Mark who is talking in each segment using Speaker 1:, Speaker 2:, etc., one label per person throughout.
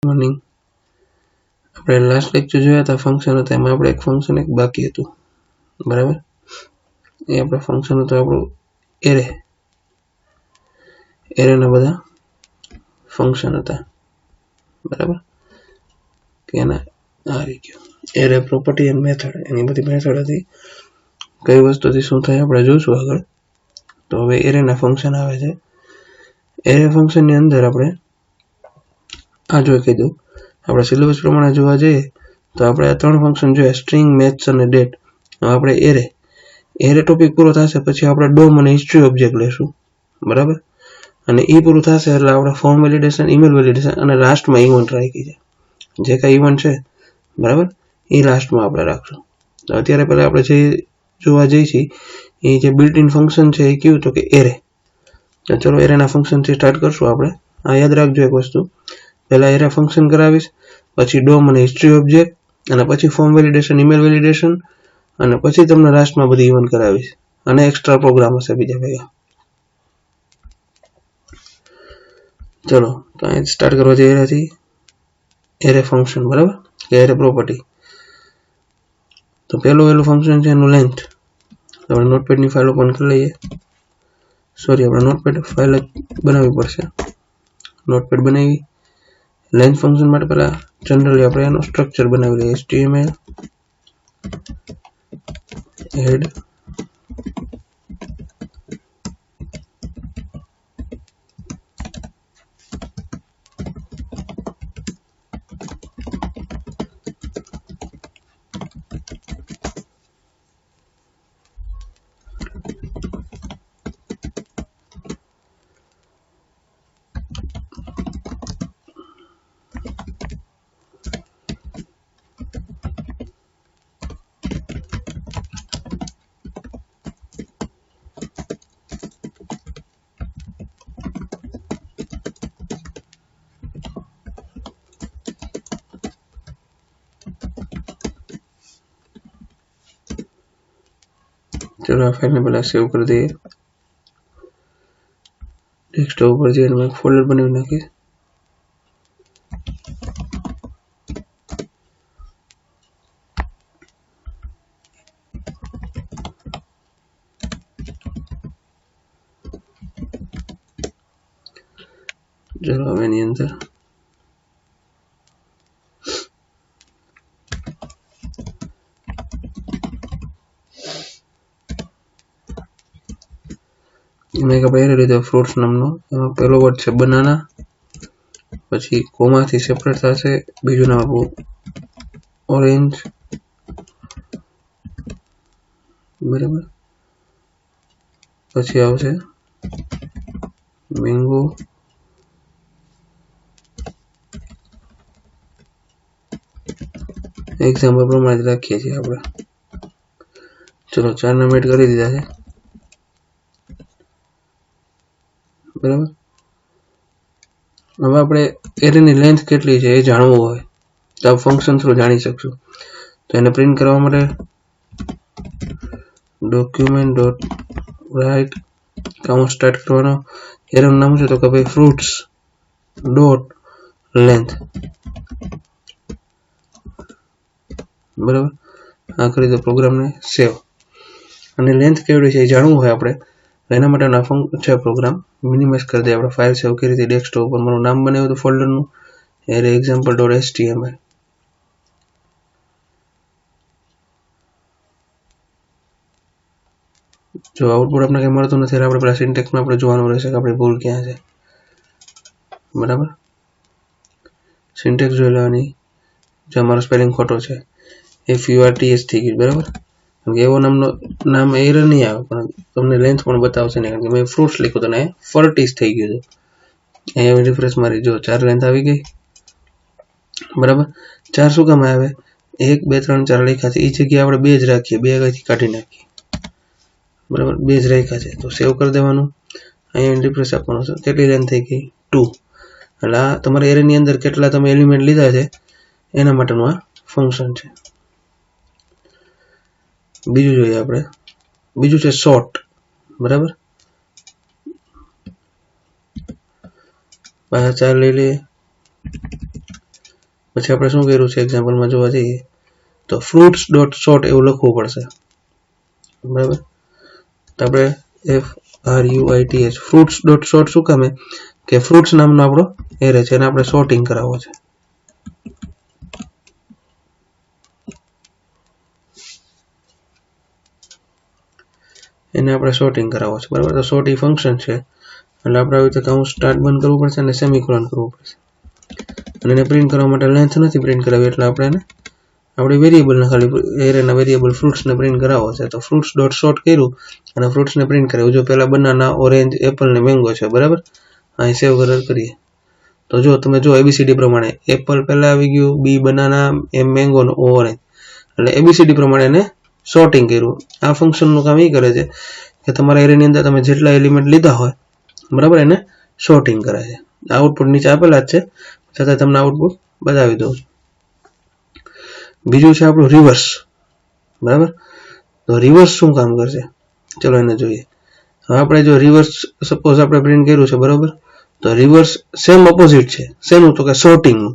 Speaker 1: Morning આપણે last lecture જોયા હતા ફંક્શન હતા એમાં આપણે એક ફંક્શન એક બાકી હતું બરાબર એ આપણે ફંક્શન હતું આપણું એરે ના બધા ફંક્શન હતા બરાબર કે એના આ રહી ગયો એરે પ્રોપર્ટી એન્ડ મેથડ એની બધી મેથડ હતી કઈ વસ્તુથી શું થાય આપણે જોઈશું આગળ તો હવે એરે ના ફંક્શન આવે છે એરે ફંક્શન ની અંદર આપણે આ જોઈ કીધું આપણે સિલેબસ પ્રમાણે જોવા જઈએ તો આપણે આ ત્રણ ફંક્શન જોઈએ સ્ટ્રિંગ મેથ્સ અને ડેટ આપણે એરે ટોપિક પૂરો થશે પછી આપણે ડોમ અને હિસ્ટ્રી ઓબ્જેક્ટ લેશું બરાબર અને એ પૂરું થશે એટલે આપણે ફોર્મ વેલિડેશન ઈમેલ વેલિડેશન અને લાસ્ટમાં ઇવેન્ટ રાખી છે જે કઈ ઇવેન્ટ છે બરાબર એ લાસ્ટમાં આપણે રાખશું તો અત્યારે પહેલા આપણે જે જોવા જઈએ છીએ એ જે બિલ્ટ ઇન ફંક્શન છે એ કયું તો કે એરે તો ચલો એરેના ફંક્શનથી સ્ટાર્ટ કરશું આપણે આ યાદ રાખજો એક વસ્તુ પહેલા એરે ફંક્શન કરાવીશ પછી ડોમ અને હિસ્ટ્રી ઓબ્જેક્ટ અને પછી ફોર્મ વેલિડેશન ઈમેલ વેલિડેશન અને પછી તમને લાસ્ટમાં બધી ઇવેન્ટ કરાવીશ અને એક્સ્ટ્રા પ્રોગ્રામ હશે બીજા ભેગા ચલો તો અહીં સ્ટાર્ટ કરવા જઈ રહ્યા છીએ એરે ફંક્શન બરાબર કે એરે પ્રોપર્ટી તો પહેલું ફંક્શન છે એનું લેન્થ આપણે નોટપેડની ફાઇલ ઓપન કરી લઈએ સોરી આપણે નોટપેડ ફાઇલ બનાવવી પડશે નોટપેડ બનાવી લેન્થ ફંક્શન માટે પહેલા જનરલી આપણે એનો સ્ટ્રક્ચર બનાવી લઈએ HTML head चलो आ फाइल ने पहला सेव कर दिए डेस्कटॉप पर जाइए मैं फोल्डर बनावी नाखीश चलो अब एनी अंदर મેં પહેરી લીધો ફ્રૂટ્સ નામનો એમાં પહેલો વર્ડ છે બનાના પછી કોમાથી સેપરેટ થશે બીજું નામ આપણું ઓરેન્જ બરાબર પછી આવશે મેંગો એક્ઝામ્પલ પ્રમાણે રાખીએ છીએ આપણે ચલો 4 નામ એડ કરી દીધા છે બરાબર હવે આપણે એરેની લેન્થ કેટલી છે એ જાણવું હોય તો આ ફંક્શન થ્રુ જાણી શકશું તો એને પ્રિન્ટ કરવા માટે document dot write count start કરવાનો એરેનું નામ છે તો કે ભાઈ ફ્રૂટ્સ ડોટ લેન્થ બરાબર આ કરી દો પ્રોગ્રામને સેવ અને લેન્થ કેવડી છે એ જાણવું હોય આપણે એના માટેનો છે પ્રોગ્રામ મિનિમાઇઝ કરી દઈએ આપણે ફાઇલ સેવ કરી હતી ડેસ્કટોપ પર મારું નામ બનાવ્યું હતું ફોલ્ડરનું એરે example.html જો આઉટપુટ આપણે કંઈ મળતું નથી આપણે પેલા સિન્ટેક્સમાં આપણે જોવાનું રહેશે કે આપણી ભૂલ ક્યાં છે બરાબર સિન્ટેક્સ જોઈ લેવાની જો અમારો સ્પેલિંગ ખોટો છે FURTS થઈ ગયું બરાબર કારણ કે એવો નામ એરર નહીં આવે પણ તમને લેન્થ પણ બતાવશે નહીં કારણ કે મેં ફ્રૂટ્સ લખ્યું હતું ને ફર્ટીસ થઈ ગયું હતું અહીંયા રિફ્રેશ મારી જો 4 લેન્થ આવી ગઈ બરાબર 4 શું કામ આવે 1 2 3 4 લખ્યા છે એ જગ્યાએ આપણે 2 જ રાખીએ 2 અહીંથી કાઢી નાખીએ બરાબર 2 જ રાખ્યા છે તો સેવ કરી દેવાનું અહીંયા રિફ્રેશ આપવાનું છે કેટલી લેન્થ થઈ ગઈ 2 એટલે આ તમારા એરેની અંદર કેટલા તમે એલિમેન્ટ લીધા છે એના માટેનું આ ફંક્શન છે બીજું જોઈએ આપણે બીજું છે સોર્ટ બરાબર પાછા 4 લઈ લઈએ પછી આપણે શું કર્યું છે એક્ઝામ્પલમાં જોવા જઈએ તો fruits ડોટ sort એવું લખવું પડશે, બરાબર. તો આપણે FRUITH fruits ડોટ sort શું કામે કે fruits નામનો આપણો એરે છે એને આપણે સોર્ટિંગ કરાવવો છે. એને આપણે સોર્ટિંગ કરાવવો છે, બરાબર. તો સોર્ટ એ ફંક્શન છે એટલે આપણે આવી રીતે કૌંસ સ્ટાર્ટ બંધ કરવું પડશે અને સેમિકોલન કરવું પડશે. અને એને પ્રિન્ટ કરવા માટે લેન્થ નથી પ્રિન્ટ કરાવી એટલે આપણે એને આપણે વેરિયેબલને ખાલી એરેના વેરિયેબલ ફ્રૂટ્સને પ્રિન્ટ કરાવવો છે. તો ફ્રૂટ્સ ડોટ સોર્ટ કર્યું અને ફ્રૂટ્સને પ્રિન્ટ કરાવ્યું. જો પહેલા બનાના, ઓરેન્જ, એપલ ને મેંગો છે, બરાબર. અહીં સેવ કરીએ તો જો તમે જો એબીસીડી પ્રમાણે એપલ પહેલા આવી ગયું, બી બનાના, એમ મેંગો ને ઓરેન્જ, એટલે એબીસીડી પ્રમાણે એને સોર્ટિંગ કર્યું. આ ફંક્શનનું કામ એ કરે છે કે તમારા એરેની અંદર તમે જેટલા એલિમેન્ટ લીધા હોય, બરાબર, એને સોર્ટિંગ કરે છે. આઉટપુટ નીચે આપેલા જ છે, છતાં તમને આઉટપુટ બતાવી દઉં છું. બીજું છે આપણું રિવર્સ, બરાબર. તો રિવર્સ શું કામ કરશે ચલો એને જોઈએ. હવે આપણે જો રિવર્સ સપોઝ આપણે પ્રિન્ટ કર્યું છે, બરાબર. તો રિવર્સ સેમ ઓપોઝિટ છે, શેનું તો કે સોર્ટિંગનું.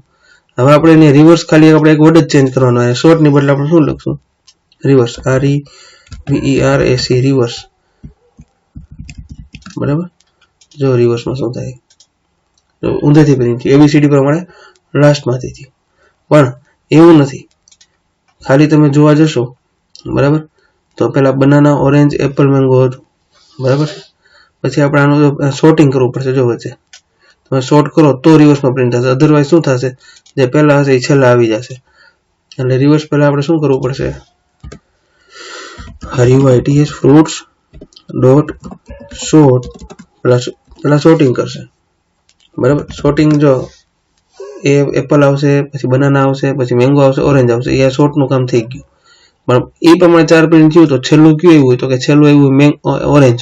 Speaker 1: હવે આપણે એને રિવર્સ ખાલી આપણે એક વર્ડ જ ચેન્જ કરવાનો હોય, સોર્ટ ની બદલે આપણે શું લખશું રિવર્સ, REVERS રિવર્સ, બરાબર. જો રિવર્સમાં શું થાય તો ઊંધેથી પ્રિન્ટ થયું એબીસીડી પ્રમાણે લાસ્ટમાંથી થયું, પણ એવું નથી. ખાલી તમે જોવા જશો, બરાબર, તો પેલા બનાના, ઓરેન્જ, એપલ, મેંગો હતું, બરાબર. પછી આપણે આનું સોર્ટિંગ કરવું પડશે. જો વચ્ચે તમે સોર્ટ કરો તો રિવર્સમાં પ્રિન્ટ થશે, અધરવાઇઝ શું થશે જે પહેલા હશે એ છેલ્લા આવી જશે. એટલે રિવર્સ પહેલા આપણે શું કરવું પડશે RUITH fruits ડોટ સોર્ટ પેલા સોર્ટિંગ કરશે, બરાબર. સોર્ટિંગ જો એ એપલ આવશે, પછી બનાના આવશે, પછી મેંગો આવશે, ઓરેન્જ આવશે, એ સોર્ટનું કામ થઈ ગયું. પણ એ પ્રમાણે 4 પ્રિન્ટ થયું તો છેલ્લું કયું એવું હોય તો કે છેલ્લું એવું ઓરેન્જ,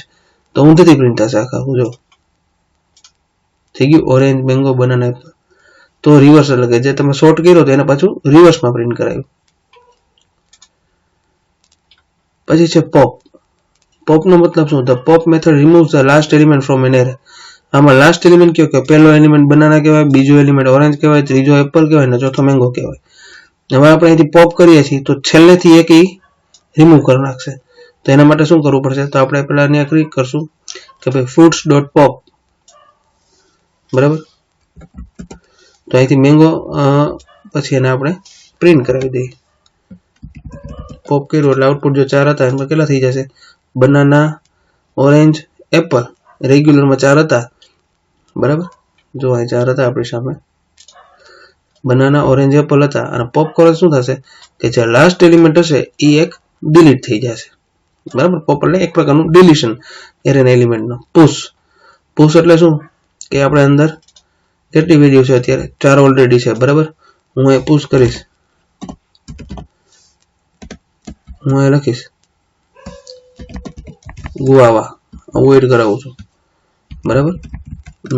Speaker 1: તો ઊંધેથી પ્રિન્ટ થશે આખા. જો થઈ ગયું ઓરેન્જ, મેંગો, બનાના, એપલ. તો રિવર્સ એટલે કે જે તમે સોર્ટ કર્યો તો એને પાછું રિવર્સમાં પ્રિન્ટ કરાવ્યું. પછી છે પોપ. પોપનો મતલબ શું? The pop method removes the last element from an array. આમાં લાસ્ટ એલિમેન્ટ કયો કે પહેલો એલિમેન્ટ બનાના કહેવાય, બીજો એલિમેન્ટ ઓરેન્જ કહેવાય, ત્રીજો એપલ કહેવાય ને ચોથો મેંગો કહેવાય. હવે આપણે અહીંથી પોપ કરીએ છીએ તો છેલ્લેથી એક રિમૂવ કરી નાખશે. તો એના માટે શું કરવું પડશે? તો આપણે પહેલા અહીંયા ક્લિક કરશું કે ભાઈ ફ્રૂટ્સ ડોટ પોપ, બરાબર. તો અહીંથી મેંગો પછી એને આપણે પ્રિન્ટ કરાવી દઈએ. પોપ કર્યું એટલે આઉટપુટ જો 4 હતા એમાં કેટલા થઈ જશે? Banana, orange, Apple. રેગ્યુલરમાં 4 હતા, બરાબર. જો અહીં 4 હતા આપણી સામે, બનાના, ઓરેન્જ, એપલ હતા. અને પોપ કરો શું થશે કે જે લાસ્ટ એલિમેન્ટ હશે એ એક ડિલીટ થઈ જશે, બરાબર. પોપ એટલે એક પ્રકારનું ડિલીશન એરેના એલિમેન્ટનો. પુશ એટલે શું કે આપણે અંદર કેટલી વેલ્યુ છે અત્યારે 4 ઓલરેડી છે, બરાબર. હું એ પુશ કરીશ, હું એ લખીશ ગુઆવા, હું એડ કરાવું છું, બરાબર.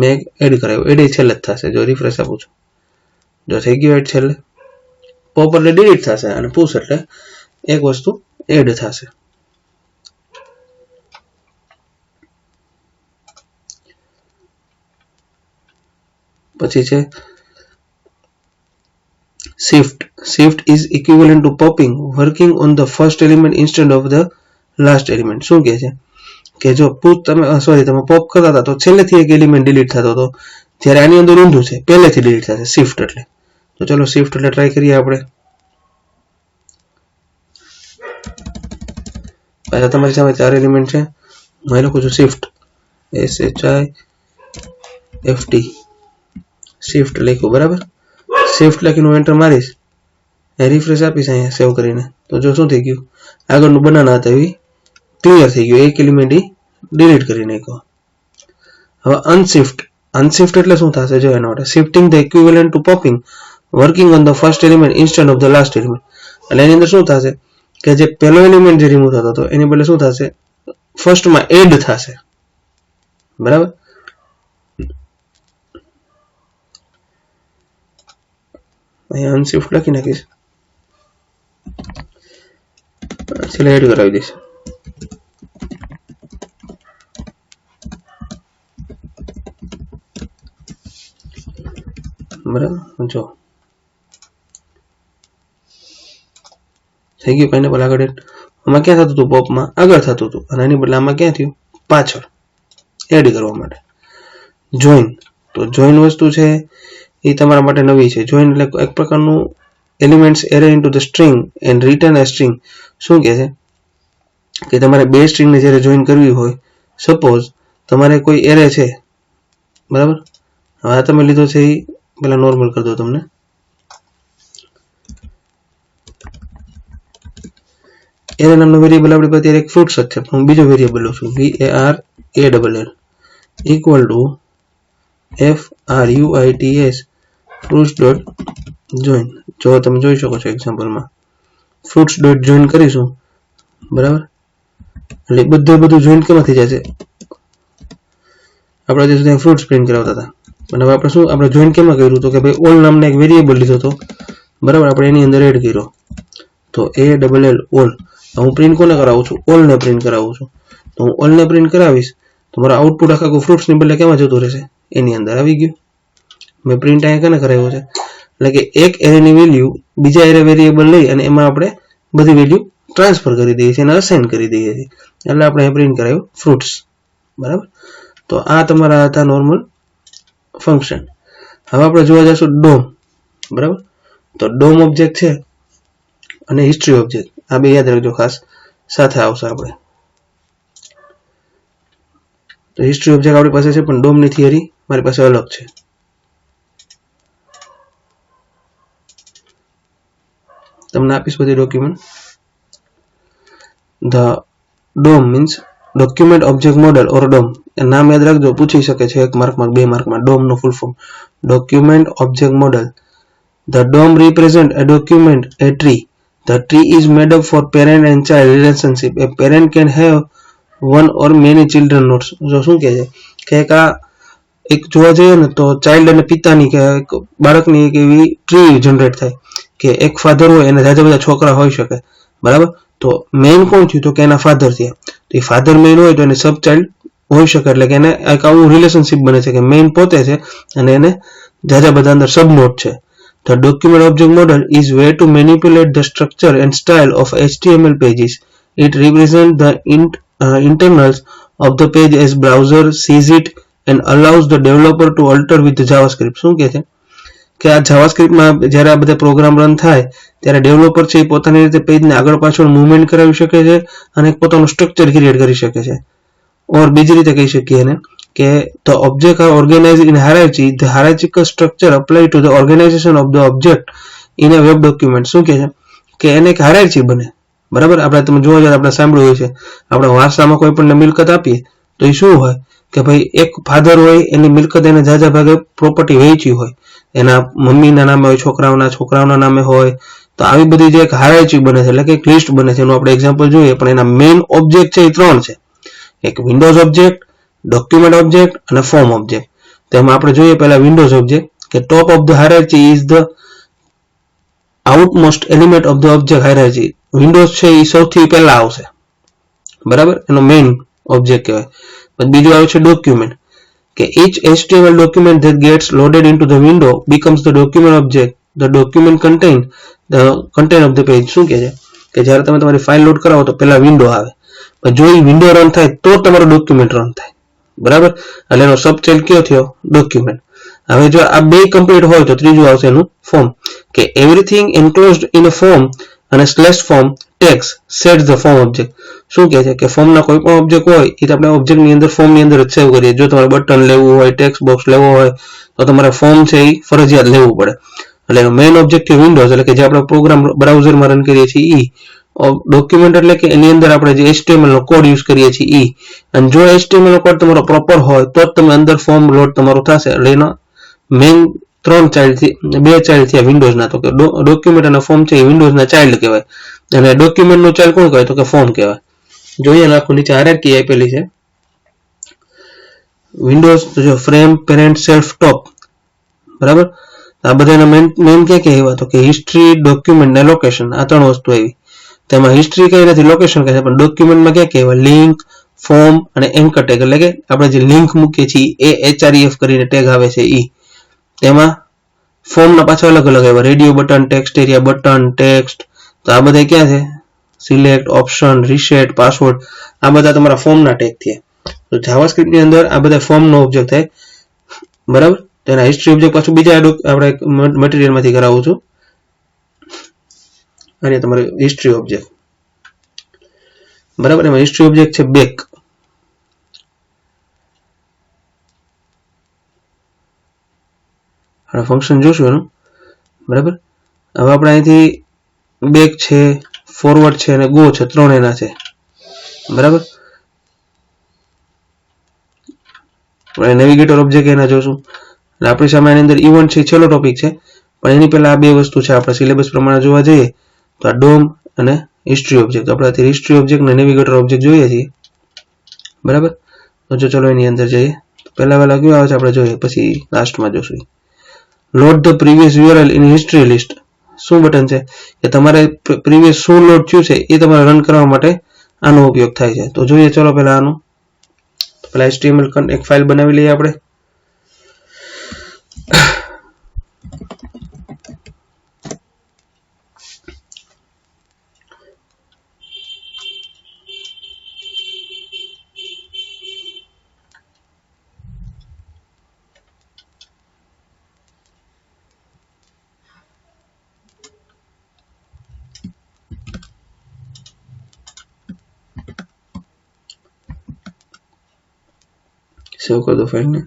Speaker 1: મેં એડ કરાવ્યું, એડ છેલ્લે જ થશે. જો રિફ્રેશ આપું છું, જો થઈ ગયું એડ છેલ્લે. પોપ એટલે ડિલીટ થશે અને પુશ એટલે એક વસ્તુ એડ થશે. પછી છે shift. Shift is equivalent to popping, working on the first element instead of the last element. શું કહે છે કે જો પુશ તમે પોપ કરતા હતા તો છેલ્લેથી એક એલિમેન્ટ ડિલીટ થતો હતો, જ્યારે આની અંદર ઊંધું છે, પહેલેથી ડિલીટ થશે શિફ્ટ એટલે. તો ચલો શિફ્ટ એટલે ટ્રાય કરીએ આપણે. પાછા તમારી સામે 4 એલિમેન્ટ છે, હું લખું છું શિફ્ટ, SHIFT, શિફ્ટ લખ્યું, બરાબર. શિફ્ટ લખીને હું એન્ટર મારીશ, રિફ્રેશ આપીશ અહીંયા સેવ કરીને, તો જો શું થઈ ગયું, આગળનું બનાના હતા એવી ક્લિયર થઈ ગયું, એક એલિમેન્ટ ડિલીટ કરી નાખ્યો. હવે અનશિફ્ટ એટલે શું થશે જો એના માટે shifting the equivalent two popping, working on the first element instead of the last element. એટલે એની અંદર શું થશે કે જે પહેલો એલિમેન્ટ જે રિમૂવ થતો હતો એની બદલે શું થશે, ફર્સ્ટમાં એડ થશે, બરાબર. અહીંયા અનશિફ્ટ લખી નાખીશ, છેલ્લે એડ કરાવી દઈશ. બરાબર, જો થઈ ગયું પાઇનેપલ આગળ આમાં ક્યાં થતું હતું પોપમાં આગળ થતું હતું અને એની બદલે આમાં ક્યાં થયું પાછળ એડ કરવા માટે જોઈન તો જોઈન વસ્તુ છે એ તમારા માટે નવી છે જોઈન એટલે એક પ્રકારનું elements array into the string and return a string શું કહે છે કે તમારે બે સ્ટ્રિંગને જ્યારે જોઈન કરવી હોય સપોઝ તમારે કોઈ એરે છે બરાબર હવે આ તમે લીધો છે એ પેલા નોર્મલ કરી દો તમને એરે નામનો વેરિયેબલ આપણી પાસે અત્યારે એક ફ્રૂટ્સ જ છે હું બીજો વેરિયેબલ લઉં છું VARALL equal to FRUITS fruits dot join જો તમે જોઈ શકો છો એક્ઝામ્પલમાં fruits ડોટ જોઈન કરીશું બરાબર એટલે બધું જોઈન કેમાંથી જાય છે આપણે જે સુધી ફ્રૂટ્સ પ્રિન્ટ કરાવતા હતા અને હવે આપણે શું આપણે જોઈન કેમાં કર્યું તો કે ભાઈ ઓલ નામના એક વેરિયેબલ લીધો હતો બરાબર આપણે એની અંદર એડ કર્યો તો ALL ઓલ હું પ્રિન્ટ કોને કરાવું છું ઓલને પ્રિન્ટ કરાવું છું તો હું ઓલને પ્રિન્ટ કરાવીશ તો મારું આઉટપુટ આખા ફ્રૂટ્સની બદલે કેમાં જતું રહેશે એની અંદર આવી ગયું મેં પ્રિન્ટ અહીંયા કેને કરાવ્યો છે એટલે કે એક એરેની વેલ્યુ બીજા એરે વેરિયેબલ લઈ અને એમાં આપણે બધી વેલ્યુ ટ્રાન્સફર કરી દઈએ છીએ અને અસાઇન કરી દઈએ છીએ એટલે આપણે અહીં પ્રિન્ટ કરાવ્યું ફ્રૂટ્સ બરાબર તો આ તમારા હતા નોર્મલ ફંક્શન હવે આપણે જોવા જઈશું ડોમ બરાબર તો ડોમ ઓબ્જેક્ટ છે અને હિસ્ટ્રી ઓબ્જેક્ટ આ બે યાદ રાખજો ખાસ સાથે આવશે આપણે તો હિસ્ટ્રી ઓબ્જેક્ટ આપણી પાસે છે પણ ડોમની થિયરી મારી પાસે અલગ છે તમને આપીશ બધી document the DOM means document object model or DOM નામ યાદ રાખજો પૂછી શકે છે 1 માર્કમાં 2 માર્કમાં DOM નો full form document object model the DOM represent a document a tree the tree is made up for parent and child relationship a parent can have one or many children nodes જો શું કહે છે કે એક જોવા જઈએ ને તો ચાઇલ્ડ અને પિતાની કે બાળકની એક એવી ટ્રી જનરેટ થાય કે એક ફાધર હોય એને જાજા બધા છોકરા હોઈ શકે બરાબર તો મેઇન કોણ થયું તો કે એના ફાધર થયા તો એ ફાધર મેઇન હોય તો એને સબ ચાઇલ્ડ હોઈ શકે એટલે કે એને એક આવું રિલેશનશિપ બને છે કે મેઇન પોતે છે અને એને જાજા બધા અંદર સબ નોડ છે The document object model is way to manipulate the structure and style of HTML pages. It represents the internals of the page as browser sees it and allows the developer to alter with the JavaScript. શું કહે છે કે આ જાવાસ્ક્રિપ્ટમાં જ્યારે આ બધા program run થાય ત્યારે ડેવલપર છે એ પોતાની રીતે પેજને આગળ પાછળ મૂવમેન્ટ કરાવી શકે છે અને પોતાનું સ્ટ્રક્ચર ક્રિએટ કરી શકે છે ઓર બીજી રીતે કહી શકીએ એને કે the object are organized in hierarchy the hierarchical structure apply to the organization of the object in a web document શું કહે છે કે એને એક હાયરાર્ચી બને બરાબર આપણે તમે જોવા જાય આપણે સાંભળ્યું છે આપણે વારસામાં કોઈ પણ મિલકત આપીએ તો એ શું હોય કે ભાઈ એક ફાધર હોય એની મિલકત એને જાજા ભાગે પ્રોપર્ટી વહેંચી હોય એના મમ્મીના નામે હોય છોકરાઓના નામે હોય તો આવી બધી જે એક હાયરાર્ચી બને છે એટલે કે એક લિસ્ટ બને છે એનું આપણે એક્ઝામ્પલ જોઈએ પણ એના મેઇન ઓબ્જેક્ટ છે એ 3 છે એક વિન્ડોઝ ઓબ્જેક્ટ ડોક્યુમેન્ટ ઓબ્જેક્ટ અને ફોર્મ ઓબ્જેક્ટ તેમાં આપણે જોઈએ પહેલા વિન્ડોઝ ઓબ્જેક્ટ કે top of the hierarchy is the outmost element of the object hierarchy windows છે એ સૌથી પહેલા આવશે બરાબર એનો મેઇન ઓબ્જેક્ટ કહેવાય પછી બીજું આવે છે ડોક્યુમેન્ટ કે each HTML document that gets loaded into the window becomes the document object the document contain the content of the page શું કહે છે કે જ્યારે તમે તમારી ફાઇલ લોડ કરાવો તો પહેલા વિન્ડો આવે જો એ વિન્ડો રન થાય તો તમારો ડોક્યુમેન્ટ રન થાય બરાબર એટલે એનો સબચાઇલ્ડ કયો થયો ડોક્યુમેન્ટ હવે જો આ બે કમ્પ્લીટ હોય તો ત્રીજું આવશે એનું ફોર્મ કે everything enclosed in a form અને slash form text set the form object શું કહે છે કે ફોર્મના કોઈ પણ ઓબ્જેક્ટ હોય એ આપણે ઓબ્જેક્ટની અંદર ફોર્મની અંદર જ સેવ કરીએ જો તમારે બટન લેવું હોય ટેક્સ્ટ બોક્સ લેવો હોય તો તમારે ફોર્મ છે એ ફરજિયાત લેવું પડે એટલે એનો મેઇન ઓબ્જેક્ટ છે વિન્ડોઝ એટલે કે જે આપણે પ્રોગ્રામ બ્રાઉઝરમાં રન કરીએ છીએ ડોક્યુમેન્ટ એટલે કે એની અંદર આપણે જે HTML નો કોડ યુઝ કરીએ છીએ અને જો HTML નો કોડ તમારો પ્રોપર હોય તો જ તમે અંદર ફોર્મ લોડ તમારું થશે એટલે એનો મેઇન 3 ચાઇલ્ડ થી 2 ચાઇલ્ડ થયા વિન્ડોઝ ના તો કે ડોક્યુમેન્ટ અને ફોર્મ છે એ વિન્ડોઝ ના ચાઇલ્ડ કહેવાય અને ડોક્યુમેન્ટ નો ચાઇલ્ડ કોણ કહેવાય તો કે ફોર્મ કહેવાય જોઈએ આખું નીચે હાયરાર્કી આપેલી છે વિન્ડોઝ તો જો ફ્રેમ પેરેન્ટ સેલ્ફ ટોપ બરાબર આ બધાના મેઇન ક્યાં આવ્યા તો કે હિસ્ટ્રી ડોક્યુમેન્ટ ને લોકેશન આ 3 વસ્તુ આવી તેમાં હિસ્ટ્રી કઈ નથી લોકેશન કહે છે પણ ડોક્યુમેન્ટમાં ક્યાં કહેવાય લિંક ફોર્મ અને એન્કર ટેગ એટલે કે આપણે જે લિંક મૂકીએ છીએ એ href કરીને ટેગ આવે છે ઈ તેમાં ફોર્મના પાછા અલગ અલગ આવ્યા radio button text area button text તો આ બધા ક્યાં છે સિલેક્ટ, ઓપ્શન, રીસેટ, પાસવર્ડ આ બધા તમારા ફોર્મના ટેગ થયા. તો જાવાસ્ક્રિપ્ટ ની અંદર આ બધા ફોર્મનો ઓબ્જેક્ટ થાય, બરાબર. તો એના હિસ્ટ્રી ઓબ્જેક્ટ પાછું બીજા આપણે મટીરિયલમાંથી કરાવું છું. અને તમારે હિસ્ટ્રી ઓબ્જેક્ટ, બરાબર. એમાં હિસ્ટ્રી ઓબ્જેક્ટ છે બેક. ફંક્શન જોશું એનું, બરાબર. હવે આપણે અહીંથી બેક છે, ફોરવર્ડ છે અને ગો છે, ત્રણ એના છે, બરાબર. નેવિગેટર ઓબ્જેક્ટ એના જોશું. એટલે આપણી સામે એની અંદર ઇવેન્ટ છે, છેલ્લો ટોપિક છે, પણ એની પહેલા આ બે વસ્તુ છે. આપણે સિલેબસ પ્રમાણે જોવા જઈએ તો આ ડોમ અને હિસ્ટ્રી ઓબ્જેક્ટ, આપણે અત્યારે હિસ્ટ્રી ઓબ્જેક્ટ અને નેવિગેટર ઓબ્જેક્ટ જોઈએ છીએ, બરાબર. તો જો ચલો એની અંદર જઈએ. પહેલા કયું આવે છે આપણે જોઈએ, પછી લાસ્ટમાં જોશું. Load the previous URL in history list. શું બટન છે કે તમારે પ્રીવિયસ શું લોડ થયું છે એ તમારે રન કરવા માટે આનો ઉપયોગ થાય છે. તો જોઈએ ચલો પહેલા આનું. પહેલા HTML એક ફાઇલ બનાવી લઈએ આપણે. સેવ કરી દો ફાઇલને.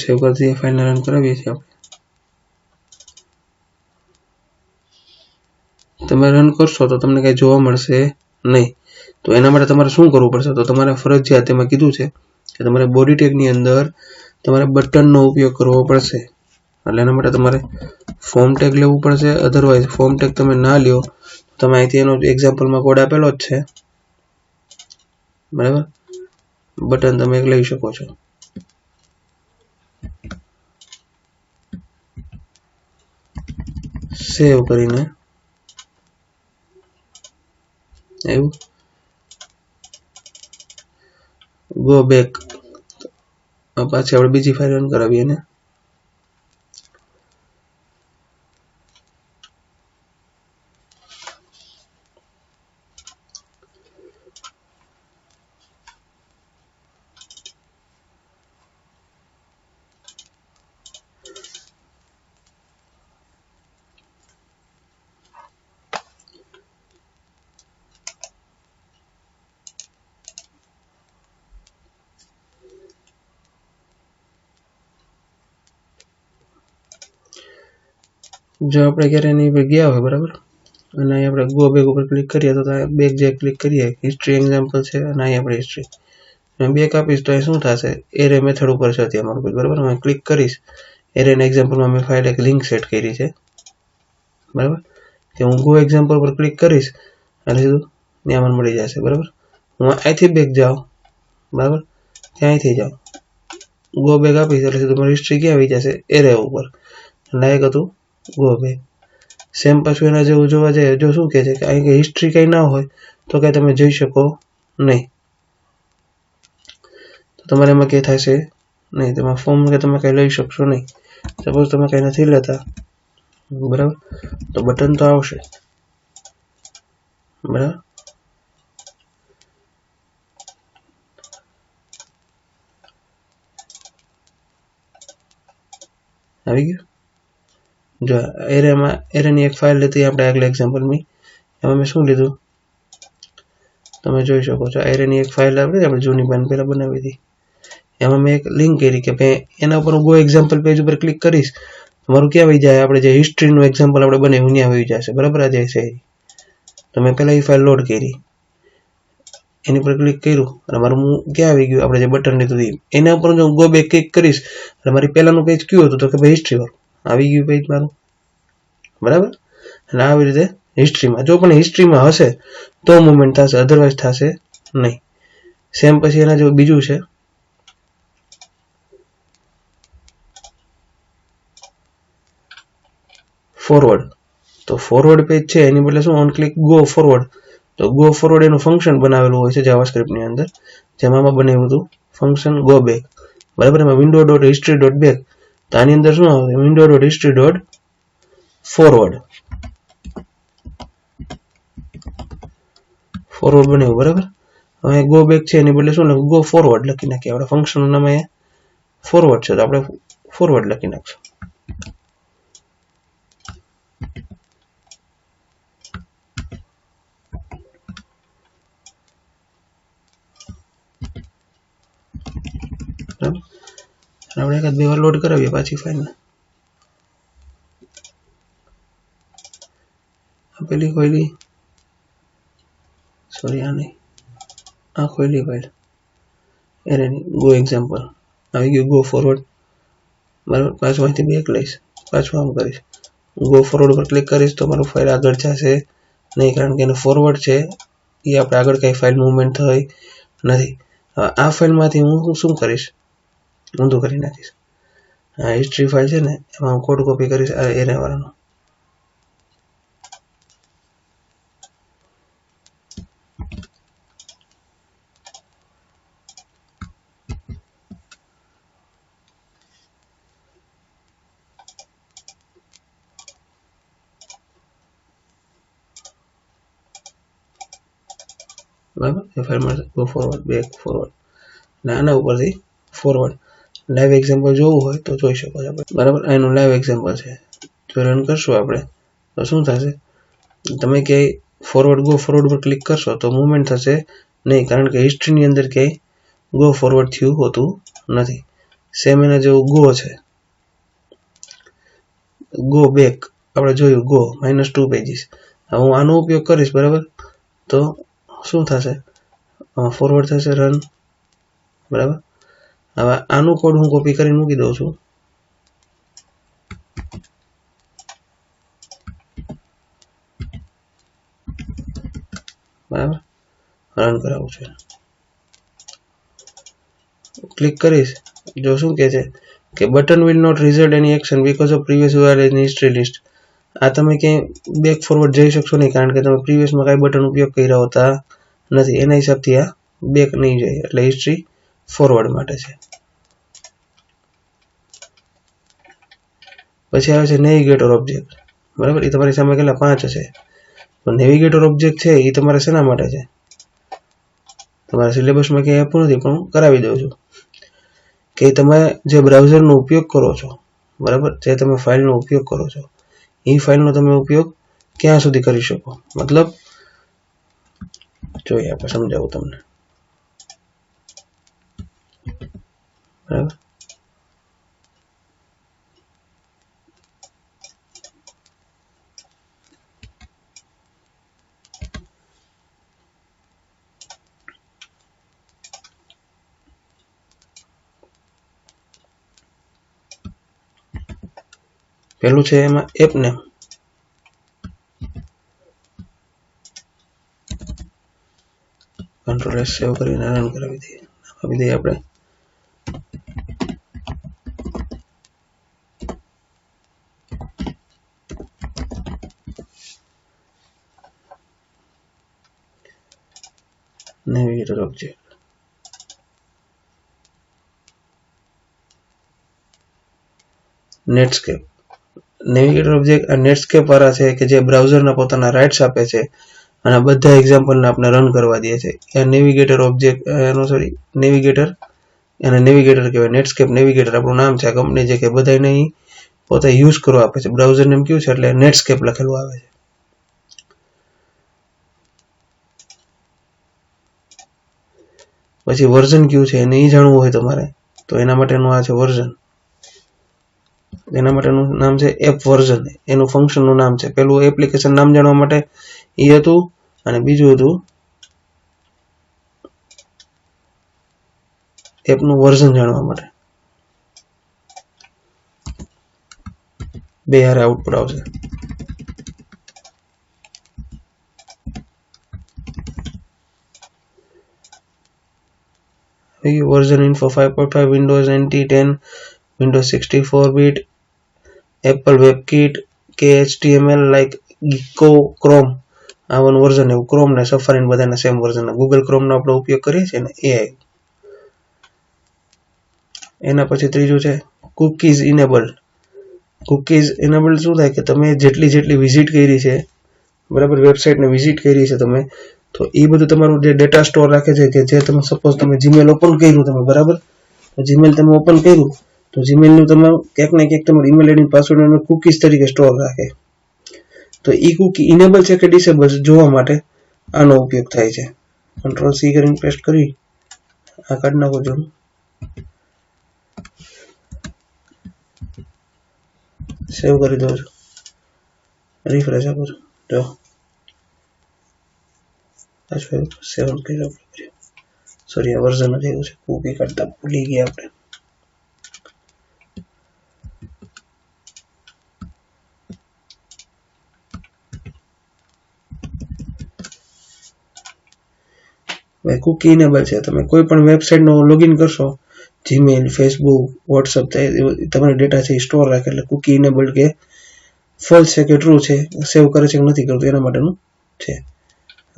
Speaker 1: સેવ કરી દઈએ, ફાઇલને રન કરાવીએ છીએ આપણે. તમે રન કરશો તો તમને કઈ જોવા મળશે નહીં. તો એના માટે તમારે શું કરવું પડશે, તો તમારે ફરજિયાત એમાં કીધું છે કે તમારે બોડી ટેગની અંદર તમારે બટનનો ઉપયોગ કરવો પડશે. એટલે એના માટે તમારે ફોર્મ ટેગ લેવું પડશે. અધરવાઇઝ ફોર્મ ટેગ તમે ના લ્યો, તમે અહીંથી એનો એક્ઝામ્પલમાં કોડ આપેલો જ છે, બરાબર. બટન તમે એક લઈ શકો છો. સેવ કરીને આવ્યું, ગો બેક. પાછી આપણે બીજી ફાઇલ રન કરાવીએ ને. જો આપણે ક્યારે એની પર ગયા હોય, બરાબર, અને અહીં આપણે ગો બેક ઉપર ક્લિક કરીએ તો બેક જે ક્લિક કરીએ, હિસ્ટ્રી એક્ઝામ્પલ છે અને અહીં આપણે હિસ્ટ્રી બેક આપીશ તો એ શું થશે, એરે મેથડ ઉપર છે અત્યારે મારું, બરાબર. હું ક્લિક કરીશ, એરેના એક્ઝામ્પલમાં મેં ફાઇલ એક લિંક સેટ કરી છે, બરાબર. કે હું ગો એક્ઝામ્પલ પર ક્લિક કરીશ એટલે સીધું ત્યાં મને મળી જશે, બરાબર. હું અહીંથી બેક જાઉં, બરાબર, ત્યાંથી જાઉં, ગો બેક આપીશ એટલે સીધું મારી હિસ્ટ્રી ક્યાં આવી જશે, એરે ઉપર. લાયક હતું ગો બેક. સેમ પાછું એના જેવું જોવા જાય, જો શું કહે છે કે અહીં હિસ્ટ્રી કંઈ ના હોય તો કંઈ તમે જોઈ શકો નહીં. તો તમારે એમાં કંઈ થશે નહીં, તેમાં ફોર્મ કે તમે કંઈ લઈ શકશો નહીં. સપોઝ તમે કંઈ નથી લેતા, બરાબર, તો બટન તો આવશે, બરાબર. આવી ગયું. જો એરેમાં એરેની એક ફાઇલ લીધી આપણે આગલા એક્ઝામ્પલમાં. એમાં મેં શું લીધું તમે જોઈ શકો છો. એરેની એક ફાઇલ આપણે જૂની પાન પહેલા બનાવી હતી. એમાં મેં એક લિંક કરી કે ભાઈ એના ઉપર હું ગો એક્ઝામ્પલ પેજ ઉપર ક્લિક કરીશ તમારું ક્યાં વહી જાય, આપણે જે હિસ્ટ્રીનું એક્ઝામ્પલ આપણે બનાવ્યું ત્યાં વહી જશે. બરાબર. આ જે છે તો મેં પહેલાં એ ફાઇલ લોડ કરી, એની પર ક્લિક કર્યું અને મારું ક્યાં આવી ગયું, આપણે જે બટન લીધું એના ઉપર જો ગો બેક ક્લિક કરીશ એટલે મારી પહેલાનું પેજ કયું હતું તો કે ભાઈ હિસ્ટ્રી વાળું આવી ગયું પેજ મારું. બરાબર. એટલે આવી રીતે હિસ્ટ્રીમાં જો પણ હિસ્ટ્રીમાં હશે તો મુવમેન્ટ થશે, અધરવાઇઝ થશે નહીં. સેમ પછી એના જેવું બીજું છે ફોરવર્ડ. તો ફોરવર્ડ પેજ છે એની બદલે શું ઓન ક્લિક ગો ફોરવર્ડ. તો ગો ફોરવર્ડ એનું ફંક્શન બનાવેલું હોય છે જાવાસ્ક્રિપ્ટની અંદર, જેમાં બનાવ્યું હતું ફંક્શન ગો બેક. બરાબર. એમાં window dot history dot back. તો આની અંદર શું આવે, window dot history dot forward બનાવ્યું. બરાબર. હવે ગો બેક છે એની બદલે શું લખું, ગો ફોરવર્ડ લખી નાખીએ. આપણે ફંક્શનનું નામ અહીંયા ફોરવર્ડ છે તો આપણે ફોરવર્ડ લખી નાખશું. આપણે એકાદ બે વાર લોડ કરાવીએ પાછી ફાઇલને. પેલી ખોલી, સોરી આ નહીં, આ ખોલી ફાઇલ એરેની ગો એક્ઝામ્પલ આવી ગયું. Go forward. બરાબર. પાછું અહીંથી બેક લઈશ, પાછું આમ કરીશ, ગો ફોરવર્ડ પર ક્લિક કરીશ તો મારું ફાઇલ આગળ જશે નહીં, કારણ કે એનું ફોરવર્ડ છે એ આપણે આગળ કંઈ ફાઇલ મુવમેન્ટ થઈ નથી. આ ફાઇલમાંથી હું શું કરીશ, ઊંધું કરી નાખીશ. આ હિસ્ટ્રી ફાઇલ છે ને એમાં હું કોડ કોપી કરીશ આ એરે વાળાનો. બરાબર. એ ફાઇલમાં ગો ફોરવર્ડ બેક ફોરવર્ડ અને આના ઉપરથી ફોરવર્ડ લાઈવ એક્ઝામ્પલ જોવું હોય તો જોઈ શકો છો. બરાબર. એનું લાઈવ એક્ઝામ્પલ છે. જો રન કરશું આપણે તો શું થશે, તમે ક્યાંય ફોરવર્ડ ગો ફોરવર્ડ પર ક્લિક કરશો તો મુવમેન્ટ થશે નહીં, કારણ કે હિસ્ટ્રીની અંદર ક્યાંય ગો ફોરવર્ડ થયું હોતું નથી. સેમ એના જેવું ગો છે, ગો બેક આપણે જોયું, ગો -2 પેજીસ. હવે હું આનો ઉપયોગ કરીશ. બરાબર. તો શું થશે, ફોરવર્ડ થશે, રન. બરાબર. હવે આનું કોડ હું કોપી કરીને મૂકી દઉં છું. બરાબર. રન કરાવું છું, ક્લિક કરીશ. જો શું કહે છે કે બટન વિલ નોટ રિઝલ્ટ એની action because of previous URL in history list. આ તમે ક્યાંય બેક ફોરવર્ડ જઈ શકશો નહીં, કારણ કે તમે પ્રીવિયસમાં કાંઈ બટન ઉપયોગ કર્યા હોતા નથી. એના હિસાબથી આ બેક નહીં જાય, એટલે હિસ્ટ્રી ફોરવર્ડ માટે છે. પછી આવે છે નેવિગેટર ઓબ્જેક્ટ. બરાબર. એ તમારી સામે કેટલા 5 હશે. તો નેવિગેટર ઓબ્જેક્ટ છે એ તમારે શેના માટે છે, તમારા સિલેબસમાં ક્યાંય આપવું નથી પણ હું કરાવી દઉં છું કે તમે જે બ્રાઉઝરનો ઉપયોગ કરો છો, બરાબર, જે તમે ફાઇલનો ઉપયોગ કરો છો એ ફાઇલનો તમે ઉપયોગ ક્યાં સુધી કરી શકો. મતલબ જોઈએ આપણે સમજાવું તમને. બરાબર. પહેલું છે એમાં એપ નેમ. કંટ્રોલ એસ સેવ કરીને રન કરાવી દઈએ. આપી દઈએ આપણે navigator object. Netscape. Navigator object આ નેટસ્કેપ વાળા છે કે જે બ્રાઉઝરના પોતાના રાઇટ્સ આપે છે અને બધા એક્ઝામ્પલને આપણે રન કરવા દે છે. એ નેવિગેટર ઓબ્જેક્ટ નેવિગેટર, એને નેવિગેટર કહેવાય. નેટસ્કેપ નેવિગેટર આપણું નામ છે, આ કંપની છે કે બધાને પોતે યુઝ કરવા આપે છે. બ્રાઉઝર નેમ કયું છે એટલે નેટસ્કેપ લખેલું આવે છે. પછી વર્ઝન કયું છે એને જાણવું હોય તમારે તો એના માટેનું આ છે વર્ઝન. એના માટેનું નામ છે એપ વર્ઝન. એનું ફંક્શનનું નામ છે. પેલું એપ્લિકેશન નામ જાણવા માટે એ હતું અને બીજું હતું એપનું વર્ઝન જાણવા માટે. બે હારે આઉટપુટ આવશે. Version info 5.5 windows NT 10 windows 64 bit Apple WebKit KHTML like Gecko Chrome આવાનું વર્ઝન. એવું ક્રોમ ને સફારી બધાના સેમ વર્ઝન. ગૂગલ ક્રોમ નો આપણે ઉપયોગ કરીએ છીએ ને એ. એના પછી ત્રીજું છે કુકીઝ ઇનેબલ્ડ. કુકીઝ ઇનેબલ્ડ શું થાય કે તમે જેટલી વિઝિટ કરી છે બરાબર, વેબસાઇટને વિઝિટ કરી છે તમે, તો એ બધું તમારું જે ડેટા સ્ટોર રાખે છે કે જે તમે સપોઝ તમે જીમેલ ઓપન કર્યું તમે બરાબર, તો જીમેલ તમે ઓપન કર્યું તો જીમેલનું તમારું ક્યાંક ને ક્યાંક તમારું ઈમેલ આઈડી પાસવર્ડ કુકીઝ તરીકે સ્ટોર રાખે. તો એ કુકી ઇનેબલ છે કે ડિસેબલ જોવા માટે આનો ઉપયોગ થાય છે. Ctrl C કરીને પેસ્ટ કરી આ કાઢી નાખો છો. સેવ કરી દો છો, રિફ્રેશ આપો છો. જો સેવ કર્યું. સોરી આ વર્ઝન નથી આવ્યું છે. કુકી કાઢતા ભૂલી ગયા આપણે. કુકી ઇનેબલ છે. તમે કોઈ પણ વેબસાઇટ નો લોગિન કરશો, જીમેલ, ફેસબુક, વોટ્સઅપ, તમારા ડેટા છે સ્ટોર રાખે એટલે કુકી ઇનેબલ્ડ કે ફોલ્સ છે કે ટ્રુ છે, સેવ કરે છે કે નથી કરતું એના માટેનું છે.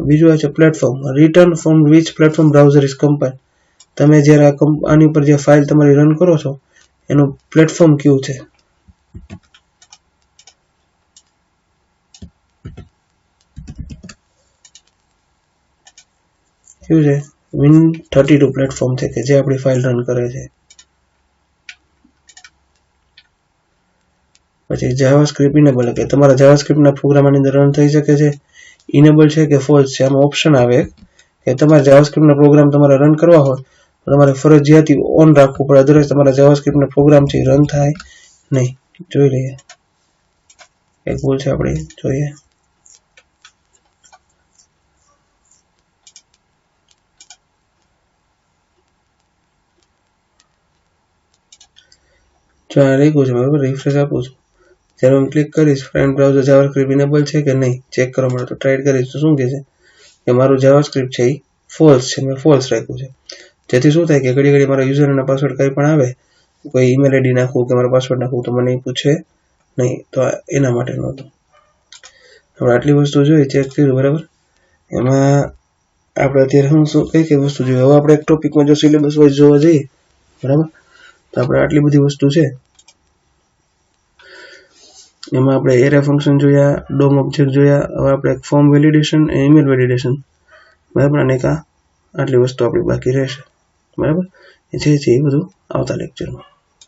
Speaker 1: બીજું આ છે platform. Return from which platform browser is કમ્પાઇલ્ડ. તમે જ્યારે આની ઉપર જે ફાઇલ તમારી રન કરો છો એનું પ્લેટફોર્મ કયું છે. કયું છે? Win32 પ્લેટફોર્મ છે કે જે આપણી ફાઇલ રન કરે છે. પછી જાવાસ્ક્રિપ્ટ ઇનેબલ કે તમારા જાવાસ્ક્રિપ્ટના પ્રોગ્રામ આની અંદર રન થઈ શકે છે. ઇનેબલ છે કે ફોલ્સ છે. આમાં ઓપ્શન આવે કે તમારે જાવાસ્ક્રિપ્ટના પ્રોગ્રામ તમારે રન કરવા હોય તો તમારે ફરજિયાત ઓન રાખવું પડે, અદરવાઇઝ તમારા જાવાસ્ક્રિપ્ટના પ્રોગ્રામ છે રન થાય નહીં. જોઈ લઈએ એક ભૂલ છે આપણી, જોઈએ. જો આ લખ્યું છે બરાબર, રિફ્રેશ આપું છું. જ્યારે હું ક્લિક કરીશ ફ્રેન્ડ બ્રાઉઝર જાવાસ્ક્રિપ્ટ ઇનેબલ છે કે નહીં ચેક કરવા માટે તો ટ્રાય કરીશ તો શું કહે છે કે મારું જાવાસ્ક્રિપ્ટ છે એ ફોલ્સ છે. મેં ફોલ્સ રાખ્યું છે. જેથી શું થાય કે ઘડી ઘડી મારા યુઝર અને પાસવર્ડ કંઈ પણ આવે, કોઈ ઈમેલ આઈડી નાખવું કે મારા પાસવર્ડ નાખવું તો મને એ પૂછે નહીં. તો એના માટેનું હતું. આપણે આટલી વસ્તુ જોઈ, ચેક કર્યું બરાબર. એમાં આપણે અત્યારે હું શું કઈ વસ્તુ જોઈએ. હવે આપણે એક ટોપિકમાં જો સિલેબસ વાઇઝ જોવા જઈએ બરાબર, તો આપણે આટલી બધી વસ્તુ છે. એમાં આપણે એરે ફંક્શન જોયા, ડોમ ઓબ્જેક્ટ જોયા. હવે આપણે ફોર્મ વેલિડેશન અને ઈમેલ વેલિડેશન બરાબર, અને આટલી વસ્તુ આપણી બાકી રહેશે બરાબર. જે છે એ બધું આવતા લેક્ચરમાં.